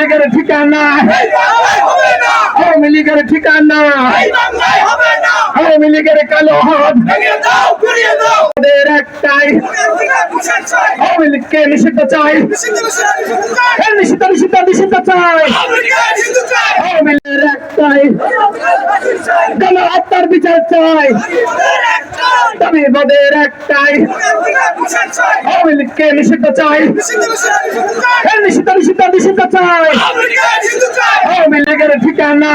লীগের ঠিকানা আওয়ামী লীগের ঠিকানা আওয়ামী লীগের কালো হাত একটাই আওয়ামী লীগকে নিষিদ্ধ চাই নিষিদ্ধ নিষিদ্ধ নিষিদ্ধ চাই আওয়ামী লীগের একটাই কালো হত্যার বিচার চাই দাবি বদের একটাই আওয়ামী লীগকে নিষিদ্ধ চাই নিষিদ্ধ নিষিদ্ধ নিষিদ্ধ চাই আওয়ামী লীগের ঠিকানা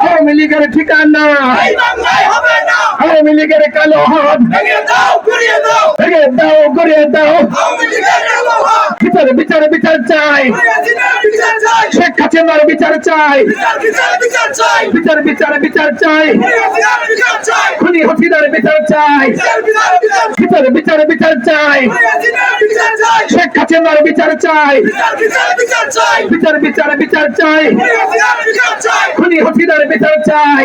আওয়ামী লীগের ঠিকানা আওয়ামী লীগের কালো হাত ভেঙে দাও গড়িয়ে দাও বিচার বিচার বিচার চাই শেখ হাসিনার বিচার চাই বিচার বিচার বিচার চাই খুনি হাসিনার বিচার চাই বিচার বিচার বিচার চাই শেখ হাসিনার বিচার চাই বিচার বিচার বিচার চাই খুনি হাসিনার বিচার চাই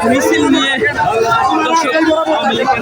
মিছিল নিয়ে আওয়ামী লীগের